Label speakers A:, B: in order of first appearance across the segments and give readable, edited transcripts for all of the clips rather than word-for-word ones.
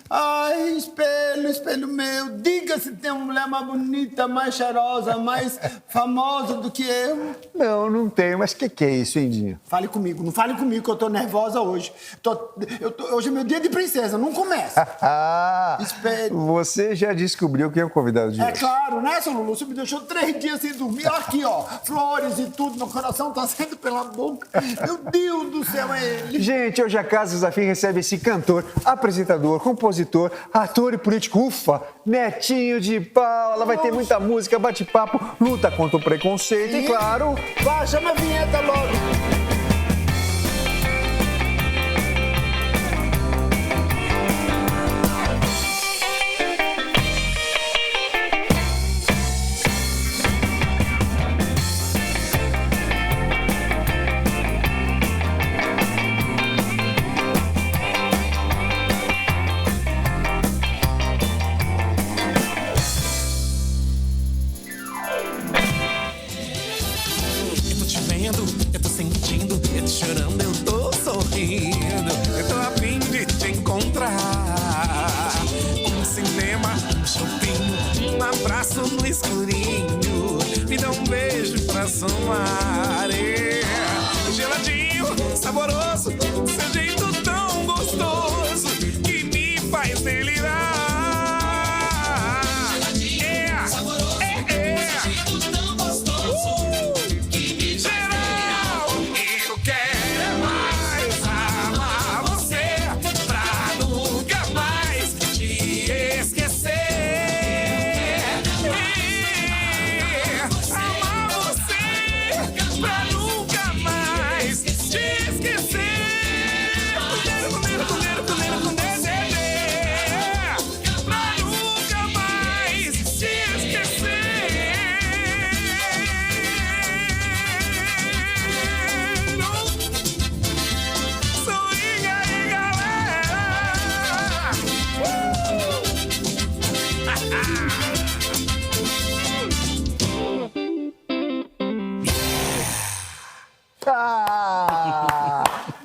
A: Ai, espelho, espelho meu, diga se tem uma mulher mais bonita, mais cheirosa, mais famosa do que eu.
B: Não tenho, mas o que é isso, hein, Dinho?
A: Fale comigo, não fale comigo que eu tô nervosa hoje. Hoje é meu dia de princesa, não começa. Espelho.
B: Você já descobriu quem é o convidado de hoje?
A: É claro, né, seu Lulu? Você me deixou 3 dias sem dormir. Aqui, ó, flores e tudo, meu coração tá saindo pela boca. Meu Deus do céu, é ele.
B: Gente, hoje a Casa Desafio recebe esse cantor, apresentador, compositor, ator e político, ufa, Netinho de Paula. Vai ter muita música, bate-papo, luta contra o preconceito e, claro...
A: Vai, chama a vinheta logo.
C: Eu tô sentindo, eu tô chorando, eu tô sorrindo. Eu tô a fim de te encontrar. Um cinema, um shopping, um abraço no escurinho. Me dá um beijo pra somar. Geladinho, saboroso, seu jeito tão gostoso que me faz delirar. Geladinho, saboroso, seu jeito tão gostoso.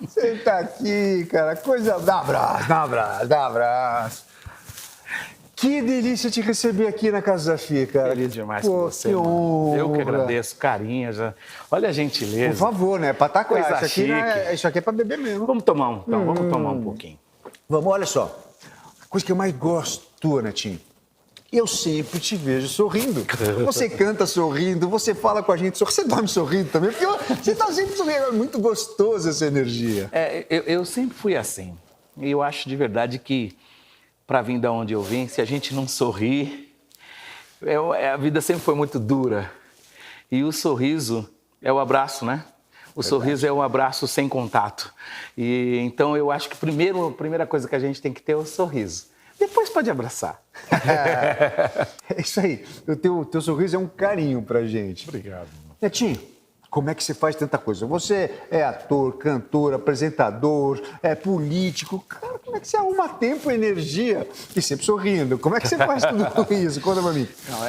B: Senta aqui, cara. Coisa... Dá abraço. Que delícia te receber aqui na Casa Desafio, cara.
D: Feliz demais com você, mano. Eu que agradeço, carinho. Já... Olha a gentileza.
B: Por favor, né? Pra tacar.
D: Coisa
B: Isso aqui é pra beber mesmo.
D: Vamos tomar um pouquinho.
B: Vamos, olha só. A coisa que eu mais gosto, Netinho, eu sempre te vejo sorrindo. Você canta sorrindo, você fala com a gente sorrindo. Você dorme sorrindo também, porque você tá sempre sorrindo. É muito gostoso essa energia.
D: Eu sempre fui assim. E eu acho de verdade que, para vir da onde eu vim, se a gente não sorrir, a vida sempre foi muito dura. E o sorriso é o abraço, né? O sorriso é um abraço sem contato. E então eu acho que a primeira coisa que a gente tem que ter é o sorriso. Depois pode abraçar.
B: É isso aí. O teu sorriso é um carinho pra gente.
D: Obrigado.
B: Netinho, como é que você faz tanta coisa? Você é ator, cantor, apresentador, é político. Cara, como é que você arruma tempo e energia? E sempre sorrindo. Como é que você faz tudo isso? Conta pra mim.
D: Não,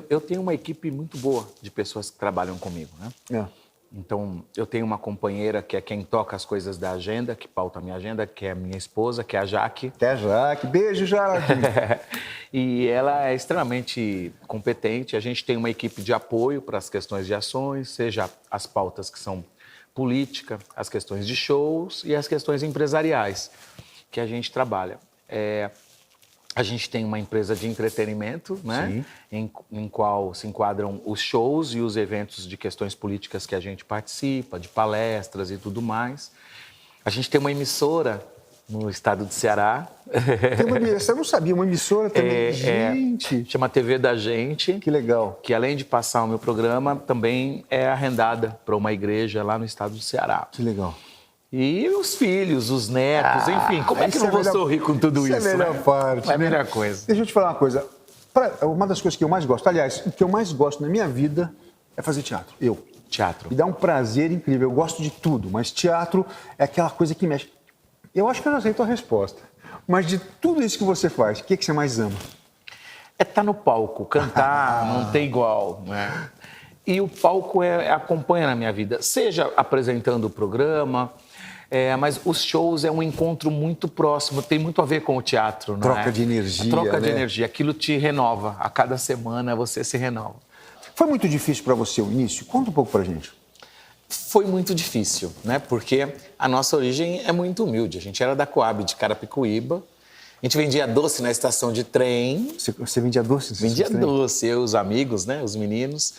D: eu tenho uma equipe muito boa de pessoas que trabalham comigo, né? Então, eu tenho uma companheira que é quem toca as coisas da agenda, que pauta a minha agenda, que é a minha esposa, que é a Jaque.
B: Beijo, Jaque.
D: E ela é extremamente competente. A gente tem uma equipe de apoio para as questões de ações, seja as pautas que são política, as questões de shows e as questões empresariais que a gente trabalha. A gente tem uma empresa de entretenimento, né? Em qual se enquadram os shows e os eventos de questões políticas que a gente participa, de palestras e tudo mais. A gente tem uma emissora no estado do Ceará.
B: Você não sabia, uma emissora também? Gente!
D: Chama TV da Gente.
B: Que legal.
D: Que além de passar o meu programa, também é arrendada para uma igreja lá no estado do Ceará.
B: Que legal.
D: E os filhos, os netos, enfim, como é que eu não vou sorrir com tudo isso?
B: Isso é a melhor parte.
D: É a melhor coisa.
B: Deixa eu te falar uma coisa. Uma das coisas que eu mais gosto, aliás, o que eu mais gosto na minha vida é fazer teatro.
D: Teatro.
B: Me dá um prazer incrível. Eu gosto de tudo, mas teatro é aquela coisa que mexe. Eu acho que eu já sei a tua resposta. Mas de tudo isso que você faz, o que você mais ama?
D: É estar no palco, cantar, não tem igual, né? E o palco acompanha na minha vida, seja apresentando o programa, Mas os shows é um encontro muito próximo, tem muito a ver com o teatro, não
B: Troca
D: é?
B: de energia,
D: Troca de
B: né?
D: energia, aquilo te renova. A cada semana você se renova.
B: Foi muito difícil para você o início? Conta um pouco pra gente.
D: Foi muito difícil, né? Porque a nossa origem é muito humilde. A gente era da Coab de Carapicuíba. A gente vendia doce na estação de trem.
B: Você vendia doce?
D: Vendia doce, eu, os amigos, né? Os meninos.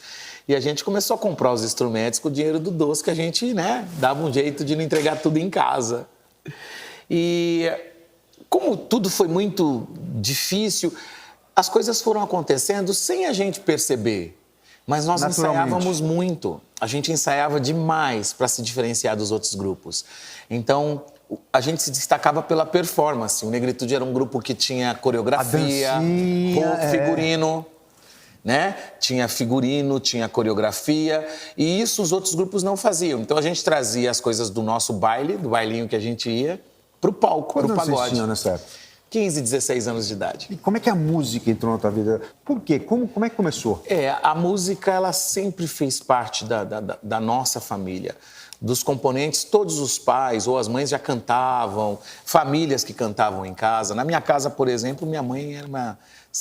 D: E a gente começou a comprar os instrumentos com o dinheiro do doce, que a gente, né? Dava um jeito de não entregar tudo em casa. E como tudo foi muito difícil, as coisas foram acontecendo sem a gente perceber. Mas nós ensaiávamos muito. A gente ensaiava demais para se diferenciar dos outros grupos. Então, a gente se destacava pela performance. O Negritude era um grupo que tinha coreografia, figurino, né? Tinha figurino, tinha coreografia. E isso os outros grupos não faziam. Então, a gente trazia as coisas do nosso baile, do bailinho que a gente ia, para o palco, para o pagode.
B: Vocês tinham nessa época?
D: 15, 16 anos de idade.
B: E como é que a música entrou na tua vida? Por quê? Como é que começou?
D: A música, ela sempre fez parte da nossa família. Dos componentes, todos os pais ou as mães já cantavam, famílias que cantavam em casa. Na minha casa, por exemplo, minha mãe era uma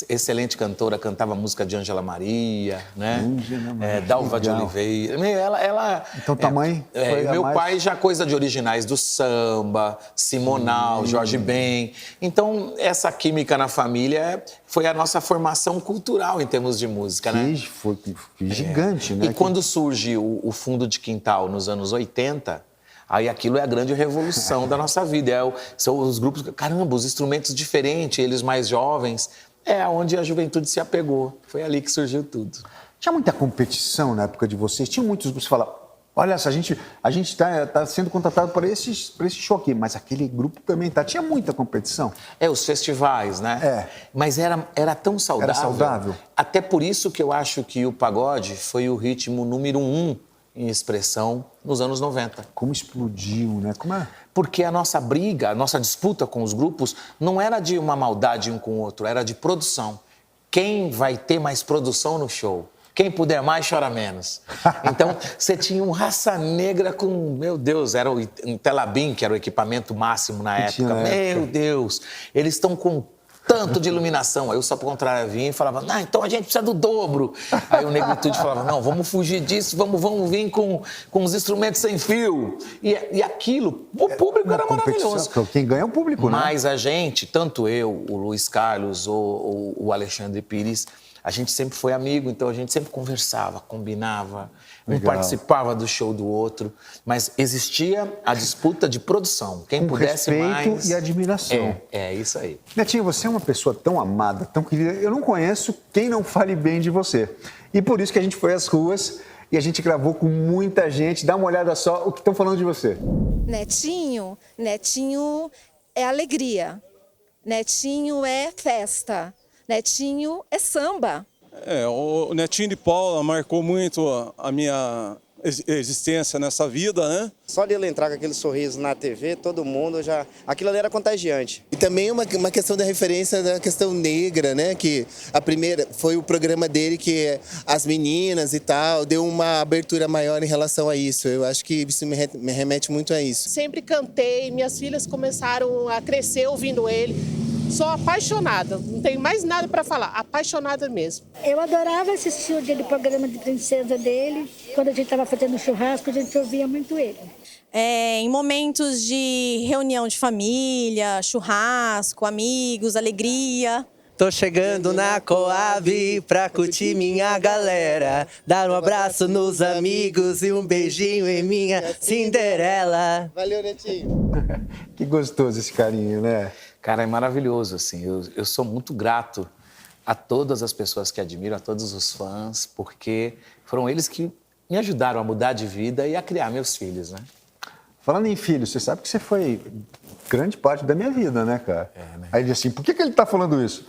D: excelente cantora, cantava música de Ângela Maria, né?
B: Ângela Maria,
D: Dalva de
B: legal.
D: Oliveira.
B: Então, tua mãe foi a
D: meu
B: mais...
D: pai já coisa de originais do samba, Simonal, Jorge Ben. Então, essa química na família foi a nossa formação cultural em termos de música, né?
B: Foi gigante, né?
D: E quando surge o fundo de quintal nos anos 80, aí aquilo é a grande revolução da nossa vida. São os grupos, caramba, os instrumentos diferentes, eles mais jovens, é onde a juventude se apegou. Foi ali que surgiu tudo.
B: Tinha muita competição na época de vocês? Tinha muitos grupos que falavam, olha, a gente tá sendo contratado para esse show aqui, mas aquele grupo também tá. Tinha muita competição.
D: Os festivais, né? Mas era tão saudável.
B: Era saudável.
D: Até por isso que eu acho que o pagode foi o ritmo número 1 em expressão nos anos 90.
B: Como explodiu, né? Como é?
D: Porque a nossa briga, a nossa disputa com os grupos não era de uma maldade um com o outro, era de produção. Quem vai ter mais produção no show? Quem puder mais, chora menos. Então, você tinha um Raça Negra com... Meu Deus, era o Telabim, que era o equipamento máximo na época. Meu Deus, eles estão com tanto de iluminação. Aí o Sapo Contrário vinha e falava, então a gente precisa do dobro. Aí o Negritude falava, não, vamos fugir disso, vamos vir com os instrumentos sem fio. E aquilo, o público era maravilhoso.
B: Quem ganha é o público, né?
D: Mas a gente, tanto eu, o Luiz Carlos ou o Alexandre Pires, a gente sempre foi amigo, então a gente sempre conversava, combinava, um participava do show do outro, mas existia a disputa de produção. Quem pudesse mais...
B: respeito e admiração.
D: É isso aí.
B: Netinho, você é uma pessoa tão amada, tão querida. Eu não conheço quem não fale bem de você. E por isso que a gente foi às ruas e a gente gravou com muita gente. Dá uma olhada só o que estão falando de você.
E: Netinho é alegria. Netinho é festa. Netinho é samba.
F: O Netinho de Paula marcou muito a minha existência nessa vida, né?
G: Só de ele entrar com aquele sorriso na TV, todo mundo já... Aquilo ali era contagiante.
H: E também uma questão da referência da questão negra, né? Que a primeira foi o programa dele que as meninas e tal, deu uma abertura maior em relação a isso. Eu acho que isso me remete muito a isso.
I: Sempre cantei, minhas filhas começaram a crescer ouvindo ele. Sou apaixonada, não tenho mais nada para falar, apaixonada mesmo.
J: Eu adorava assistir aquele programa de princesa dele. Quando a gente estava fazendo churrasco, a gente ouvia muito ele.
E: Em momentos de reunião de família, churrasco, amigos, alegria.
K: Tô chegando na Coab pra curtir minha galera, dar um abraço nos amigos e um beijinho em minha Cinderela.
H: Valeu, Netinho.
B: Que gostoso esse carinho, né?
D: Cara, é maravilhoso, assim. Eu sou muito grato a todas as pessoas que admiro, a todos os fãs, porque foram eles que me ajudaram a mudar de vida e a criar meus filhos, né?
B: Falando em filhos, você sabe que você foi grande parte da minha vida, né, cara?
D: Né?
B: Aí ele disse assim, por que ele tá falando isso?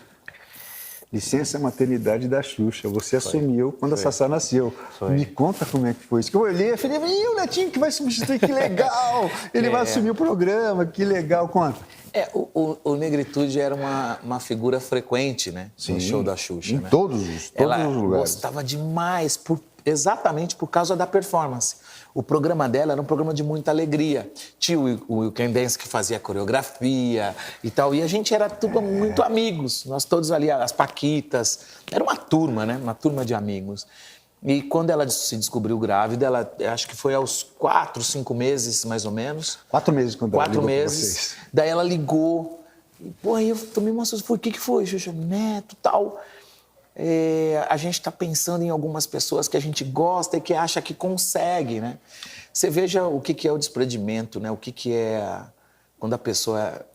B: Licença maternidade da Xuxa, você assumiu quando a Sassá nasceu. Me conta como é que foi isso. Que eu olhei e falei, e o Netinho que vai substituir, que legal! Ele vai assumir o programa, que legal, conta.
D: O Negritude era uma figura frequente, né?
B: Sim,
D: no show da Xuxa,
B: em
D: né?
B: todos os
D: Ela
B: lugares.
D: gostava demais, por exatamente por causa da performance. O programa dela era um programa de muita alegria. Tinha o Weekend Dance que fazia coreografia e tal. E a gente era tudo muito amigos. Nós todos ali, as Paquitas. Era uma turma, né? Uma turma de amigos. E quando ela se descobriu grávida, ela acho que foi aos 4, 5 meses, mais ou menos.
B: 4 meses quando ela
D: 4
B: ligou pra
D: meses.
B: vocês.
D: Daí ela ligou. E, pô, aí eu tomei uma surpresa. O que foi, Xuxa? Neto, tal. A gente está pensando em algumas pessoas que a gente gosta e que acha que consegue, né? Você veja o que é o desprendimento, né? O que é quando a pessoa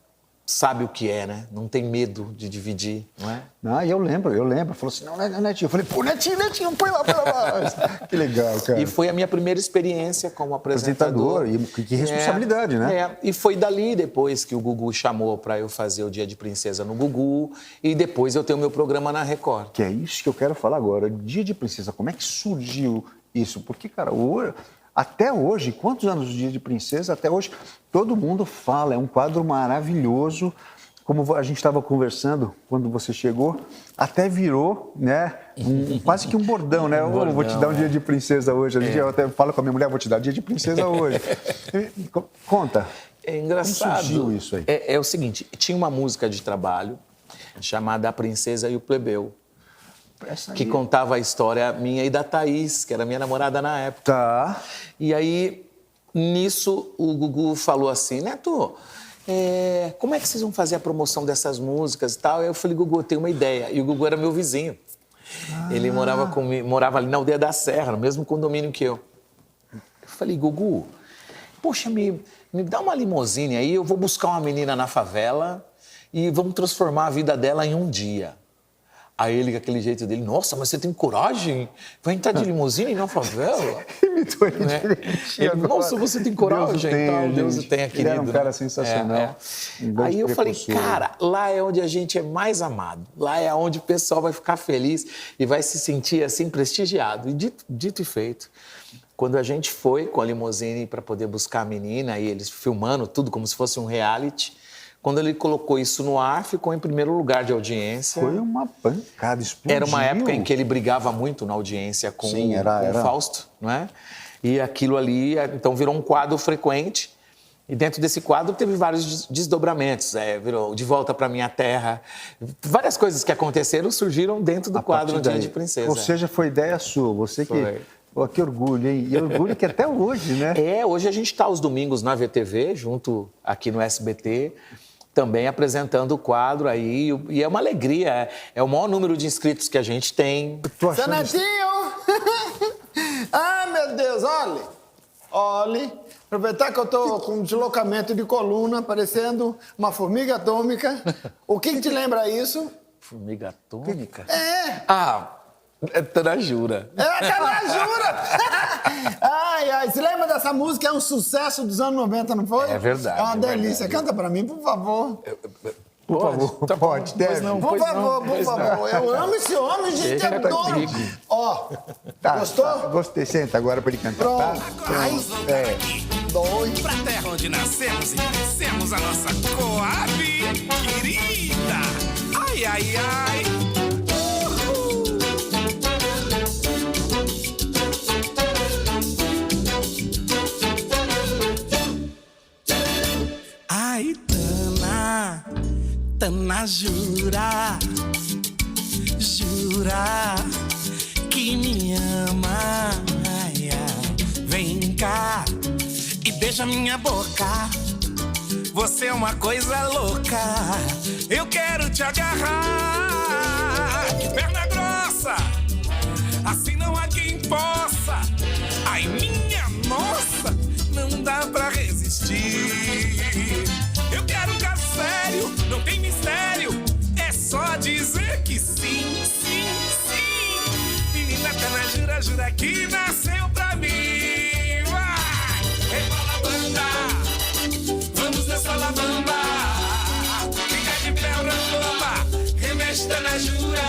D: sabe o que é, né? Não tem medo de dividir, não é?
B: Não, e eu lembro. Falou assim, não, Netinho. Eu falei, pô, Netinho, põe lá. Que legal, cara.
D: E foi a minha primeira experiência como apresentador.
B: E que responsabilidade, né?
D: E foi dali depois que o Gugu chamou para eu fazer o Dia de Princesa no Gugu e depois eu tenho o meu programa na Record.
B: Que é isso que eu quero falar agora. Dia de Princesa, como é que surgiu isso? Porque, cara, até hoje, quantos anos de Dia de Princesa? Até hoje, todo mundo fala, é um quadro maravilhoso. Como a gente estava conversando quando você chegou, até virou, né, quase que um bordão, né? Eu vou te dar um Dia de Princesa hoje. Eu até falo com a minha mulher, vou te dar um Dia de Princesa hoje. Conta.
D: É engraçado.
B: Como surgiu isso aí?
D: É o seguinte, tinha uma música de trabalho chamada A Princesa e o Plebeu, que contava a história minha e da Thaís, que era minha namorada na época.
B: Tá.
D: E aí, nisso, o Gugu falou assim, Neto, como é que vocês vão fazer a promoção dessas músicas e tal? Eu falei, Gugu, eu tenho uma ideia. E o Gugu era meu vizinho. Ele morava ali na Aldeia da Serra, no mesmo condomínio que eu. Eu falei, Gugu, poxa, me dá uma limusine aí, eu vou buscar uma menina na favela e vamos transformar a vida dela em um dia. Aí ele, com aquele jeito dele, nossa, mas você tem coragem? Vai entrar de limusine na favela?
B: Imitou ele
D: Né?
B: direitinho agora.
D: Nossa, você tem coragem? Deus o tenha, querido.
B: Ele era um cara sensacional.
D: Aí eu falei, cara, lá é onde a gente é mais amado. Lá é onde o pessoal vai ficar feliz e vai se sentir assim prestigiado. E dito e feito. Quando a gente foi com a limusine para poder buscar a menina e eles filmando tudo como se fosse um reality, quando ele colocou isso no ar, ficou em primeiro lugar de audiência.
B: Foi uma pancada, explodiu.
D: Era uma época em que ele brigava muito na audiência com o Fausto, não é? E aquilo ali, então, virou um quadro frequente. E dentro desse quadro teve vários desdobramentos. Virou De Volta para Minha Terra. Várias coisas que aconteceram surgiram dentro do quadro No Dia de Princesa.
B: Ou seja, foi ideia sua. Você que... Oh, que orgulho, hein? E orgulho que até hoje, né?
D: Hoje a gente está aos domingos na VTV, junto aqui no SBT, também apresentando o quadro aí. E é uma alegria, é o maior número de inscritos que a gente tem.
A: Seu Netinho! Ai, meu Deus, olhe. Aproveitar que eu tô com um deslocamento de coluna, parecendo uma formiga atômica. O que te lembra isso?
D: Formiga atômica?
A: É
D: Tanajura.
A: Tanajura! Ai, se lembra dessa música? É um sucesso dos anos 90, não foi?
D: É verdade.
A: É uma delícia. Canta pra mim, por favor.
B: Por favor, pode, deve.
A: Por favor. Eu amo esse homem, gente, é doido. Gostou?
B: Gostei. Senta agora pra ele cantar.
A: Pronto.
C: Doido. Pra terra onde nascemos e crescemos a nossa Coab querida. Ai, ai, ai. Ai, Tana, jura que me ama. Ai, ai. Vem cá e beija minha boca. Você é uma coisa louca. Eu quero te agarrar. Que perna grossa, assim não há quem possa. Ai, minha nossa, não dá pra resistir. Eu quero ficar sério, não tem mistério. É só dizer que sim, sim, sim. Menina Tana, jura que nasceu pra mim. Vai, rebola a banda, vamos nessa lavanda. Fica de pé pra bomba, remexe Tana, jura.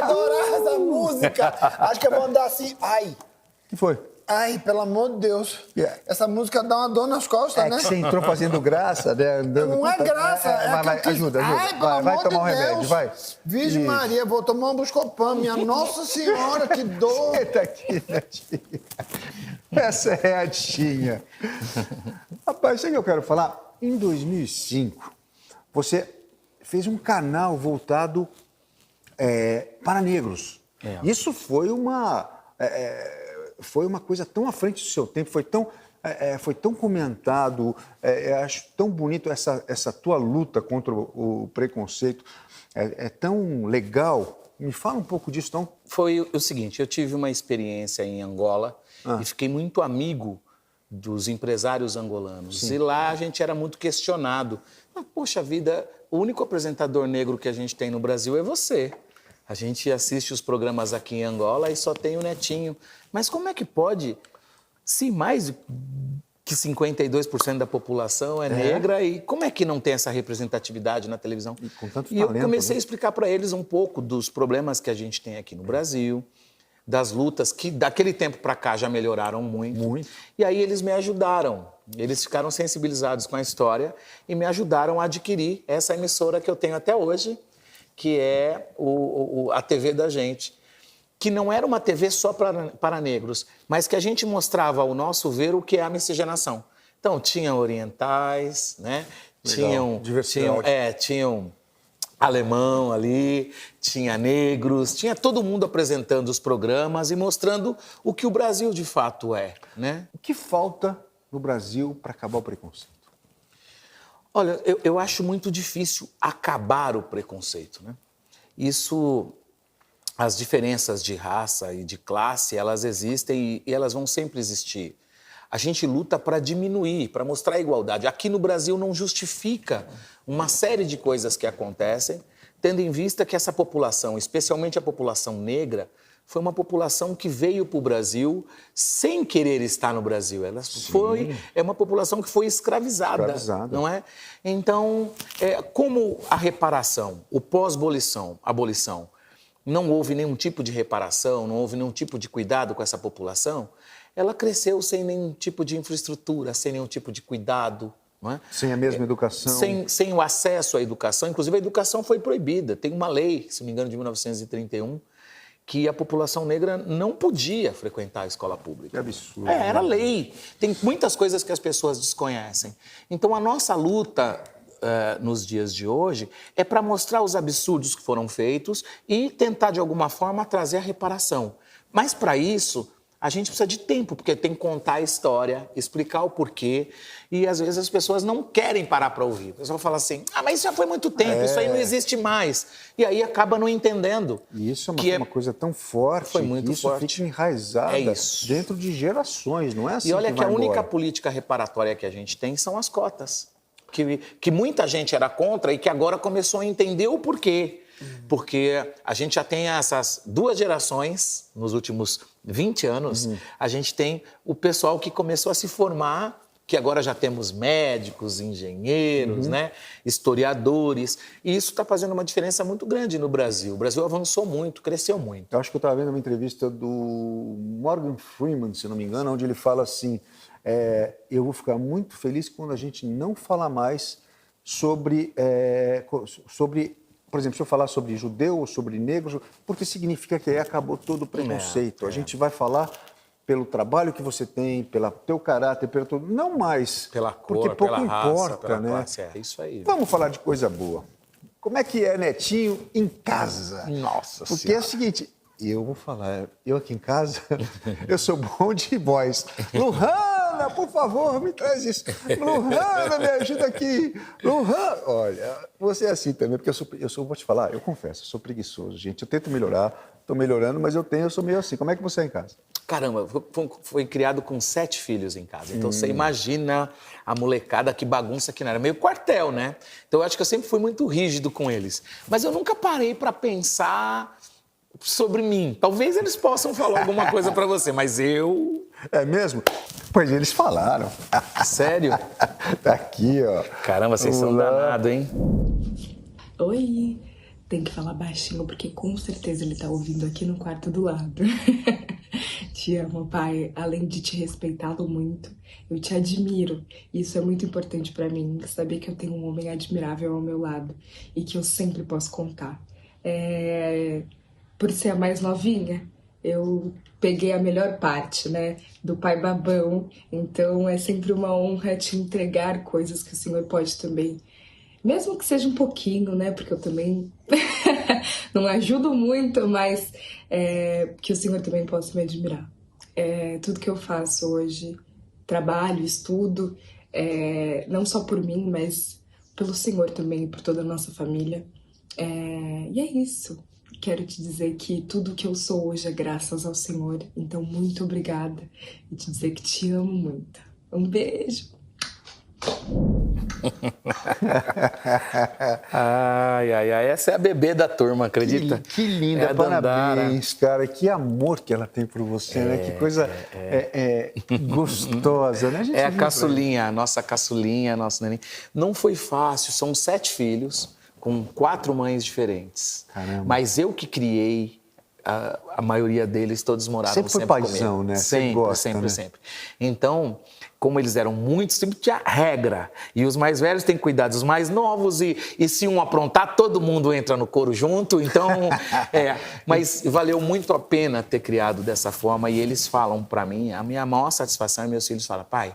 A: Adorei essa música. Acho que eu vou andar assim. Ai,
B: que foi?
A: Ai, pelo amor de Deus. Essa música dá uma dor nas costas,
B: É
A: né?
B: que você entrou fazendo graça, né? Andando
A: Não é graça.
B: Vai,
A: que-
B: ajuda.
A: Ai, pelo
B: Vai
A: amor
B: tomar um
A: de
B: remédio,
A: Deus.
B: vai.
A: Virgem
B: Isso.
A: Maria, vou tomar um Buscopan. Minha Nossa Senhora, que dor.
B: Senta aqui, Netinha. Essa é a Tinha. Rapaz, sabe o que eu quero falar? Em 2005, você fez um canal voltado para negros. Isso foi uma coisa tão à frente do seu tempo, foi tão comentado, acho tão bonito essa tua luta contra o preconceito, é tão legal. Me fala um pouco disso, então.
D: Foi o seguinte, eu tive uma experiência em Angola e fiquei muito amigo dos empresários angolanos.
B: Sim.
D: E lá a gente era muito questionado. Mas, poxa vida, o único apresentador negro que a gente tem no Brasil é você. A gente assiste os programas aqui em Angola e só tem o Netinho. Mas como é que pode, se mais que 52% da população é negra, e como é que não tem essa representatividade na televisão?
B: E com tanto
D: eu
B: talento,
D: comecei
B: né?
D: a explicar para eles um pouco dos problemas que a gente tem aqui no Brasil, das lutas que daquele tempo para cá já melhoraram muito.
B: Muito.
D: E aí eles me ajudaram. Eles ficaram sensibilizados com a história e me ajudaram a adquirir essa emissora que eu tenho até hoje, que é a TV da gente. Que não era uma TV só para negros, mas que a gente mostrava ao nosso ver o que é a miscigenação. Então, tinha orientais, né?
B: Legal. Diversidade.
D: Tinham alemão ali, tinha negros, tinha todo mundo apresentando os programas e mostrando o que o Brasil de fato é, né?
B: O que falta no Brasil para acabar o preconceito?
D: Olha, eu acho muito difícil acabar o preconceito, né? Isso, as diferenças de raça e de classe, elas existem e elas vão sempre existir. A gente luta para diminuir, para mostrar a igualdade. Aqui no Brasil não justifica uma série de coisas que acontecem, tendo em vista que essa população, especialmente a população negra, foi uma população que veio para o Brasil sem querer estar no Brasil. É uma população que foi escravizada, não é? Então, como a reparação, o pós-abolição, não houve nenhum tipo de reparação, não houve nenhum tipo de cuidado com essa população, ela cresceu sem nenhum tipo de infraestrutura, sem nenhum tipo de cuidado. Não é?
B: Sem a mesma educação.
D: Sem o acesso à educação. Inclusive, a educação foi proibida. Tem uma lei, se não me engano, de 1931, que a população negra não podia frequentar a escola pública.
B: Que absurdo.
D: Era lei. Tem muitas coisas que as pessoas desconhecem. Então, a nossa luta nos dias de hoje é para mostrar os absurdos que foram feitos e tentar, de alguma forma, trazer a reparação. Mas, para isso, a gente precisa de tempo, porque tem que contar a história, explicar o porquê, e às vezes as pessoas não querem parar para ouvir. O pessoal fala assim, mas isso já foi muito tempo, isso aí não existe mais. E aí acaba não entendendo.
B: E isso é uma coisa tão forte,
D: foi muito
B: que isso
D: forte.
B: fica enraizado dentro de gerações, não é assim
D: e olha que a única
B: embora.
D: política reparatória que a gente tem são as cotas, que muita gente era contra e que agora começou a entender o porquê. Porque a gente já tem essas duas gerações, nos últimos 20 anos, a gente tem o pessoal que começou a se formar, que agora já temos médicos, engenheiros, né, historiadores, e isso está fazendo uma diferença muito grande no Brasil. O Brasil avançou muito, cresceu muito.
B: Eu acho que eu estava vendo uma entrevista do Morgan Freeman, se não me engano, onde ele fala assim, eu vou ficar muito feliz quando a gente não falar mais sobre por exemplo, se eu falar sobre judeu ou sobre negro, porque significa que aí acabou todo o preconceito. A gente vai falar pelo trabalho que você tem, pelo teu caráter, pelo tudo, não mais
D: Pela cor,
B: porque pouco
D: pela raça,
B: importa,
D: pela
B: né?
D: classe, é isso aí.
B: Vamos falar de coisa boa. Como é que é Netinho em casa?
D: Nossa
B: Porque
D: Senhora.
B: é o seguinte, eu vou falar, eu aqui em casa, eu sou bom de voz. Lohana, por favor, me traz isso. Lohana, me ajuda aqui. Lohana, olha, você é assim também, porque vou te falar, eu confesso, eu sou preguiçoso, gente. Eu tento melhorar, estou melhorando, mas eu sou meio assim. Como é que você é em casa?
D: Caramba, foi criado com 7 filhos em casa. Então, você imagina a molecada, que bagunça que não era. Meio quartel, né? Então, eu acho que eu sempre fui muito rígido com eles. Mas eu nunca parei para pensar sobre mim. Talvez eles possam falar alguma coisa para você, mas eu...
B: É mesmo? Pois eles falaram.
D: Sério?
B: Tá aqui, ó.
D: Caramba, vocês são danados, hein?
L: Oi, tem que falar baixinho, porque com certeza ele tá ouvindo aqui no quarto do lado. Te amo, pai. Além de te respeitá-lo muito, eu te admiro. Isso é muito importante pra mim, saber que eu tenho um homem admirável ao meu lado e que eu sempre posso contar. Por ser a mais novinha, eu peguei a melhor parte, né, do pai babão. Então é sempre uma honra te entregar coisas que o Senhor pode também, mesmo que seja um pouquinho, né, porque eu também não ajudo muito, mas que o Senhor também possa me admirar. Tudo que eu faço hoje, trabalho, estudo, não só por mim, mas pelo Senhor também, por toda a nossa família. E é isso. Quero te dizer que tudo que eu sou hoje é graças ao Senhor. Então, muito obrigada. E te dizer que te amo muito. Um beijo.
D: Ai, ai, ai. Essa é a bebê da turma, acredita?
B: Que linda,
D: É a Dandara.
B: parabéns, cara. Que amor que ela tem por você, né? Que coisa gostosa, né?
D: É a caçulinha, a nossa caçulinha, nosso neném. Não foi fácil, são 7 filhos com 4 mães diferentes.
B: Caramba.
D: Mas eu que criei, a maioria deles, todos moraram
B: Sempre foi paizão,
D: comigo.
B: né? Você
D: Sempre,
B: gosta,
D: sempre,
B: né?
D: sempre. Então, como eles eram muitos, sempre tinha regra. E os mais velhos têm que cuidar dos mais novos. E se um aprontar, todo mundo entra no coro junto. Então, mas valeu muito a pena ter criado dessa forma. E eles falam para mim, a minha maior satisfação é meus filhos falam, pai,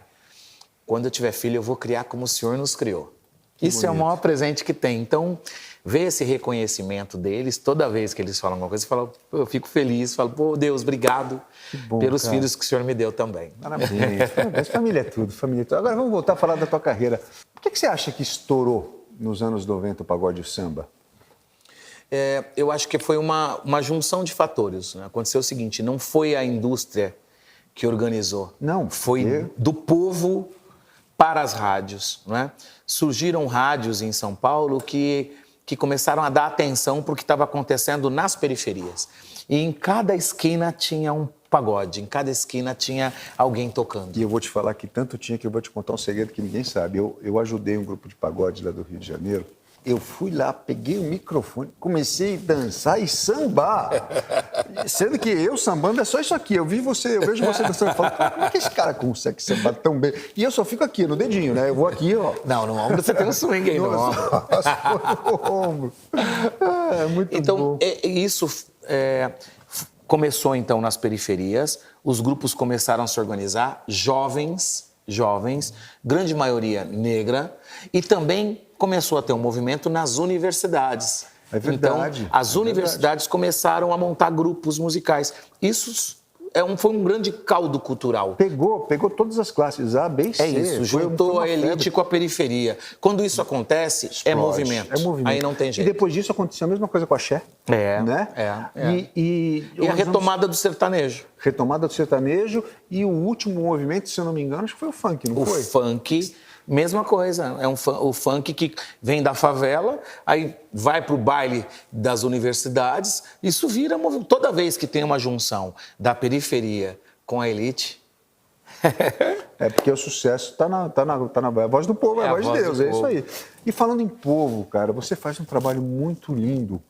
D: quando eu tiver filho, eu vou criar como o Senhor nos criou. Isso é o maior presente que tem. Então, ver esse reconhecimento deles, toda vez que eles falam alguma coisa, eu fico feliz, falo, pô, Deus, obrigado pelos
B: cara.
D: filhos que o Senhor me deu também.
B: Parabéns, parabéns. Família é tudo, família é tudo. Agora vamos voltar a falar da tua carreira. Por que você acha que estourou nos anos 90 o pagode e o samba?
D: Eu acho que foi uma junção de fatores. Né? Aconteceu o seguinte, não foi a indústria que organizou.
B: Não.
D: Foi do povo para as rádios. Né? Surgiram rádios em São Paulo que começaram a dar atenção para o que estava acontecendo nas periferias. E em cada esquina tinha um pagode, em cada esquina tinha alguém tocando.
B: E eu vou te falar que tanto tinha que eu vou te contar um segredo que ninguém sabe. Eu ajudei um grupo de pagode lá do Rio de Janeiro. Eu fui lá, peguei o microfone, comecei a dançar e sambar. Sendo que eu sambando é só isso aqui. Eu vejo você dançando e falo, como é que esse cara consegue sambar tão bem? E eu só fico aqui, no dedinho, né? Eu vou aqui, ó.
D: Não, no ombro você tem um swing aí no ombro.
B: No ombro. É muito
D: então,
B: bom.
D: Isso começou, então, nas periferias. Os grupos começaram a se organizar, jovens, grande maioria negra, e também começou a ter um movimento nas universidades.
B: É verdade.
D: Então, as universidades começaram a montar grupos musicais. Isso foi um grande caldo cultural.
B: Pegou todas as classes, A, B e C.
D: É isso, juntou a elite com a periferia. Quando isso acontece, é movimento. Aí não tem jeito.
B: E depois disso aconteceu a mesma coisa com a Axé. Né?
D: E a retomada do sertanejo.
B: Retomada do sertanejo e o último movimento, se eu não me engano, acho que foi o funk, não foi?
D: O funk, mesma coisa. O funk que vem da favela, aí vai para o baile das universidades. Isso vira movimento. Toda vez que tem uma junção da periferia com a elite...
B: É porque o sucesso está na voz do povo, é a voz de Deus, é isso aí. E falando em povo, cara, você faz um trabalho muito lindo,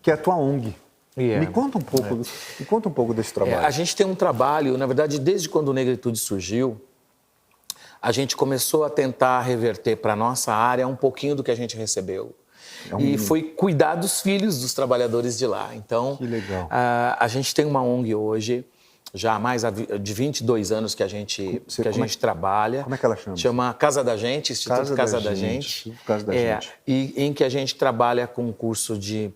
B: que é a tua ONG. Me conta um pouco desse trabalho.
D: A gente tem um trabalho, na verdade, desde quando o Negritude surgiu, a gente começou a tentar reverter para a nossa área um pouquinho do que a gente recebeu. E foi cuidar dos filhos dos trabalhadores de lá. Então,
B: que legal.
D: A gente tem uma ONG hoje, já há mais de 22 anos que a gente trabalha.
B: Como é que ela chama?
D: Chama Casa da Gente, Instituto Casa da Gente.
B: Casa da Gente.
D: E em que a gente trabalha com curso de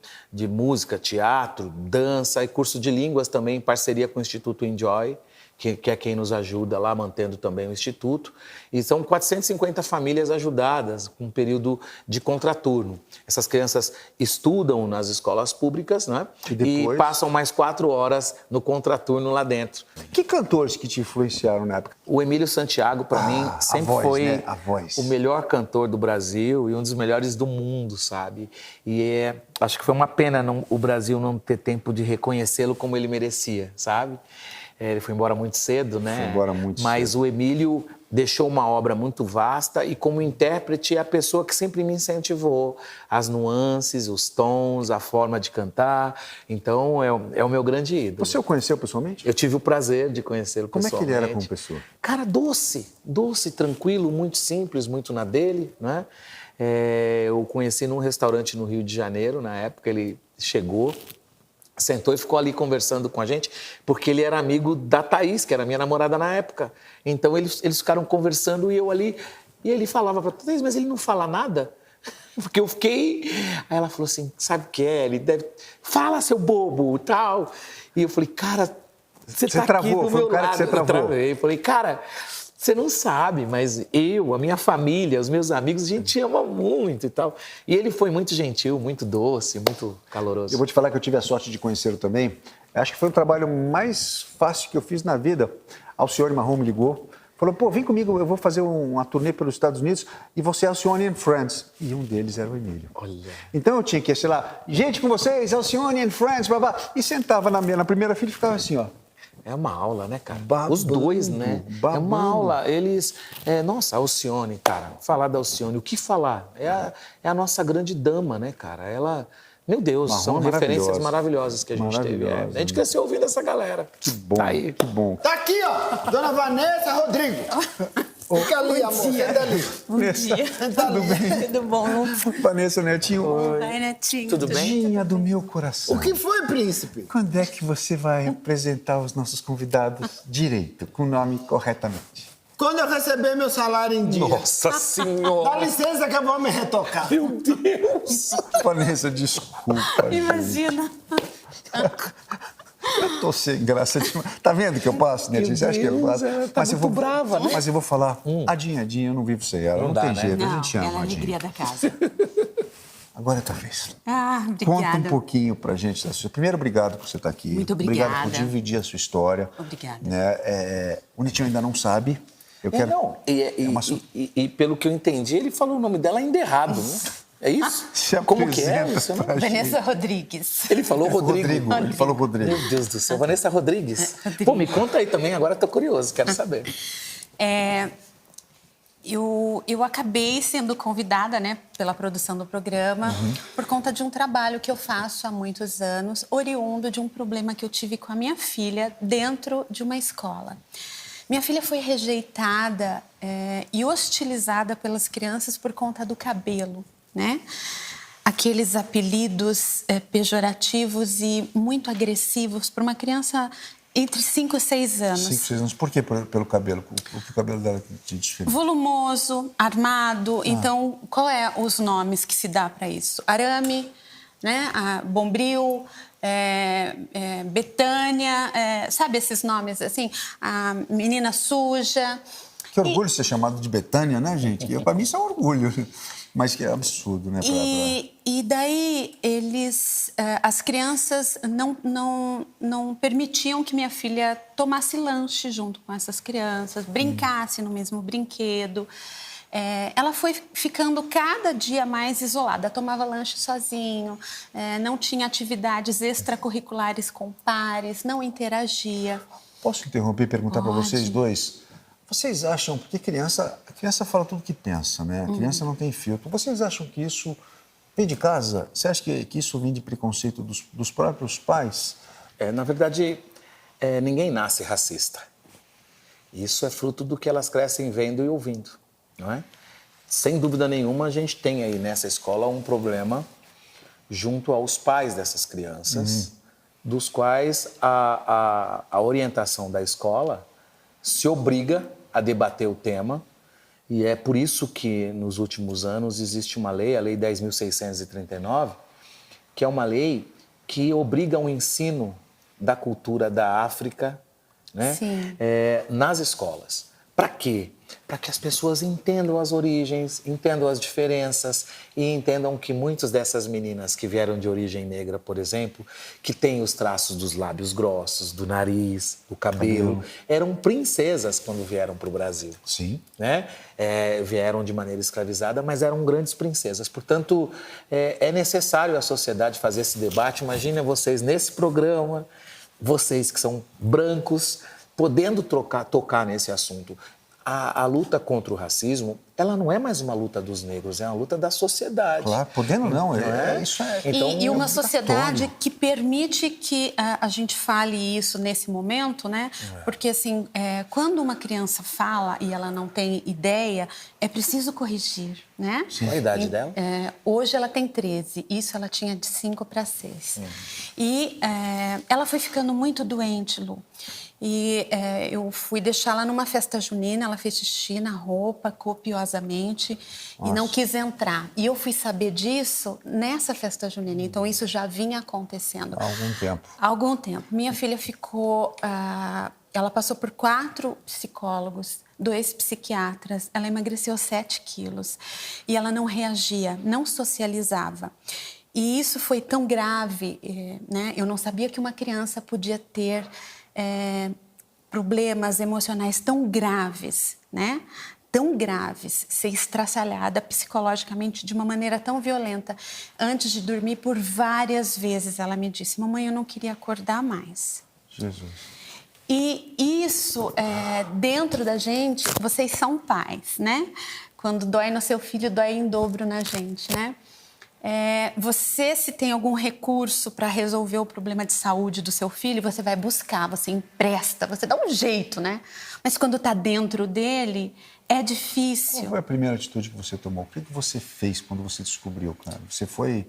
D: música, teatro, dança e curso de línguas também, em parceria com o Instituto Enjoy, que é quem nos ajuda lá, mantendo também o Instituto. E são 450 famílias ajudadas com um período de contraturno. Essas crianças estudam nas escolas públicas, né? E passam mais 4 horas no contraturno lá dentro.
B: Que cantores que te influenciaram na época?
D: O Emílio Santiago, para mim, sempre foi
B: né? A voz.
D: O melhor cantor do Brasil e um dos melhores do mundo, sabe? E acho que foi uma pena o Brasil não ter tempo de reconhecê-lo como ele merecia, sabe? Ele foi embora muito cedo, né?
B: Foi embora muito
D: Mas
B: cedo.
D: o Emílio deixou uma obra muito vasta e como intérprete é a pessoa que sempre me incentivou. As nuances, os tons, a forma de cantar. Então, é o meu grande ídolo.
B: Você o conheceu pessoalmente?
D: Eu tive o prazer de conhecê-lo
B: Como é
D: pessoalmente.
B: que ele era como pessoa?
D: Cara, doce, tranquilo, muito simples, muito na dele, né? Eu o conheci num restaurante no Rio de Janeiro, na época ele chegou, sentou e ficou ali conversando com a gente, porque ele era amigo da Thaís, que era minha namorada na época. Então eles ficaram conversando e eu ali, e ele falava para Thaís, mas ele não fala nada? Porque eu fiquei... Aí ela falou assim, sabe o que é? Ele deve... Fala, seu bobo, e tal. E eu falei, cara, você tá
B: travou,
D: aqui do
B: foi
D: meu
B: um cara
D: lado.
B: que você travou.
D: Eu travei. Eu falei, cara... Você não sabe, mas eu, a minha família, os meus amigos, a gente ama muito e tal. E ele foi muito gentil, muito doce, muito caloroso.
B: Eu vou te falar que eu tive a sorte de conhecê-lo também. Acho que foi o trabalho mais fácil que eu fiz na vida. Alcione Marrom me ligou, falou, pô, vem comigo, eu vou fazer uma turnê pelos Estados Unidos e você é Alcione and Friends. E um deles era o Emílio.
D: Olha.
B: Então eu tinha que, sei lá, gente com vocês, Alcione and Friends, blá, blá. E sentava na primeira fila e ficava assim, ó.
D: É uma aula, né, cara?
B: Babando,
D: Os dois, né?
B: babando.
D: É uma aula. Eles... nossa, a Alcione, cara. Falar da Alcione, o que falar? É a nossa grande dama, né, cara? Ela... Meu Deus,
B: Marrom
D: são referências
B: maravilhosa.
D: maravilhosas que a gente teve. A gente cresceu ouvindo essa galera.
B: Que bom,
D: Tá aí.
B: que bom.
A: Tá aqui, ó, Dona Vanessa Rodrigo. Fica ali, amor, senta ali.
B: Bom dia. Tudo bem?
E: Tudo bom?
B: Vanessa Netinho.
E: Oi, Netinho.
D: Tudo bem?
B: Dinha do meu coração.
A: O que foi, príncipe?
B: Quando é que você vai apresentar os nossos convidados direito, com o nome corretamente?
A: Quando eu receber meu salário em dia.
D: Nossa
A: Dá
D: Senhora!
A: licença que eu vou me retocar.
D: Meu Deus!
B: Vanessa, desculpa.
E: Imagina.
B: Eu tô sem graça demais. Tá vendo que eu passo, Netinho? Você acha que eu passo?
D: Ela tá muito brava, né?
B: Mas eu vou falar, a Dinha, eu não vivo sem ela. Não
D: dá,
B: tem
D: né?
B: jeito, a
M: Não,
B: gente ama
M: ela é a
B: a Dinha.
M: alegria da casa.
B: Agora é tua vez.
M: Ah,
B: Conta
M: obrigada.
B: um pouquinho pra gente da sua... Primeiro, obrigado por você estar aqui.
M: Muito
B: Obrigado por
M: obrigada.
B: dividir a sua história.
M: Obrigada.
B: Né? O Netinho ainda não sabe. Eu quero...
D: Não,
B: uma
D: e pelo que eu entendi, ele falou o nome dela ainda errado, né? É isso?
B: Se
D: Como que é
B: apresenta
D: isso? Eu não-
B: pra gente.
M: Vanessa Rodrigues.
D: Ele falou Rodrigo.
B: Ele falou Rodrigo.
D: Meu Deus do céu, Vanessa Rodrigues.
M: Rodrigo.
D: Pô, me conta aí também, agora tô curioso, quero saber.
M: Eu acabei sendo convidada, né, pela produção do programa por conta de um trabalho que eu faço há muitos anos, oriundo de um problema que eu tive com a minha filha dentro de uma escola. Minha filha foi rejeitada e hostilizada pelas crianças por conta do cabelo, né? Aqueles apelidos pejorativos e muito agressivos para uma criança entre 5 e 6 anos.
B: 5, 6 anos. Por quê? Pelo cabelo? O cabelo dela te difere?
M: Volumoso, armado. Então, qual é os nomes que se dá para isso? Arame, né? Bombril, Betânia, sabe esses nomes assim? A menina suja.
B: Que orgulho ser chamado de Betânia, né, gente? Para mim isso é um orgulho. Mas que é absurdo, né?
M: E daí as crianças não permitiam que minha filha tomasse lanche junto com essas crianças, brincasse no mesmo brinquedo. Ela foi ficando cada dia mais isolada, tomava lanche sozinho, não tinha atividades extracurriculares com pares, não interagia.
B: Posso interromper e perguntar para
M: Pode.
B: vocês dois? Vocês acham, porque a criança fala tudo que pensa, né? A criança não tem filtro. Vocês acham que isso vem de casa? Você acha que isso vem de preconceito dos próprios pais?
D: Na verdade, ninguém nasce racista. Isso é fruto do que elas crescem vendo e ouvindo, não é? Sem dúvida nenhuma, a gente tem aí nessa escola um problema junto aos pais dessas crianças, dos quais a orientação da escola se obriga a debater o tema, e é por isso que nos últimos anos existe uma lei, a Lei 10.639, que é uma lei que obriga o ensino da cultura da África, né?
M: Sim.
D: Nas escolas. Para quê? Para que as pessoas entendam as origens, entendam as diferenças e entendam que muitas dessas meninas que vieram de origem negra, por exemplo, que têm os traços dos lábios grossos, do nariz, do cabelo, eram princesas quando vieram para o Brasil.
B: Sim.
D: Né? Vieram de maneira escravizada, mas eram grandes princesas. Portanto, é necessário a sociedade fazer esse debate. Imagina vocês nesse programa, vocês que são brancos, podendo tocar nesse assunto. A luta contra o racismo, ela não é mais uma luta dos negros, é uma luta da sociedade.
B: Claro, podendo não, isso é...
D: Então,
M: e uma sociedade que permite que a gente fale isso nesse momento, né? Porque, assim, quando uma criança fala e ela não tem ideia, é preciso corrigir, né?
D: Qual a idade dela?
M: Hoje ela tem 13, isso ela tinha de 5 para 6. E ela foi ficando muito doente, Lu. E eu fui deixá-la numa festa junina, ela fez xixi na roupa copiosamente e não quis entrar. E eu fui saber disso nessa festa junina, então isso já vinha acontecendo.
B: Há algum tempo.
M: Há algum tempo. Minha filha ficou... ela passou por 4 psicólogos, 2 psiquiatras, ela emagreceu 7 quilos e ela não reagia, não socializava. E isso foi tão grave, né? Eu não sabia que uma criança podia ter... problemas emocionais tão graves, né? Tão graves, ser estraçalhada psicologicamente de uma maneira tão violenta. Antes de dormir, por várias vezes, ela me disse: mamãe, eu não queria acordar mais.
B: Jesus.
M: E isso, dentro da gente, vocês são pais, né? Quando dói no seu filho, dói em dobro na gente, né? Você, se tem algum recurso para resolver o problema de saúde do seu filho, você vai buscar, você empresta, você dá um jeito, né? Mas quando está dentro dele, é difícil.
B: Qual foi a primeira atitude que você tomou? O que você fez quando você descobriu, cara? Você foi...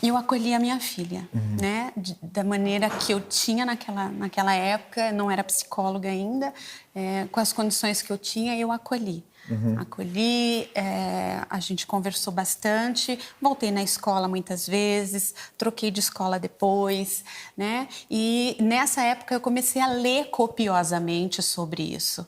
M: Eu acolhi a minha filha, né? Da maneira que eu tinha naquela época, não era psicóloga ainda, com as condições que eu tinha, eu acolhi. Acolhi, a gente conversou bastante, voltei na escola muitas vezes, troquei de escola depois, né? E nessa época eu comecei a ler copiosamente sobre isso.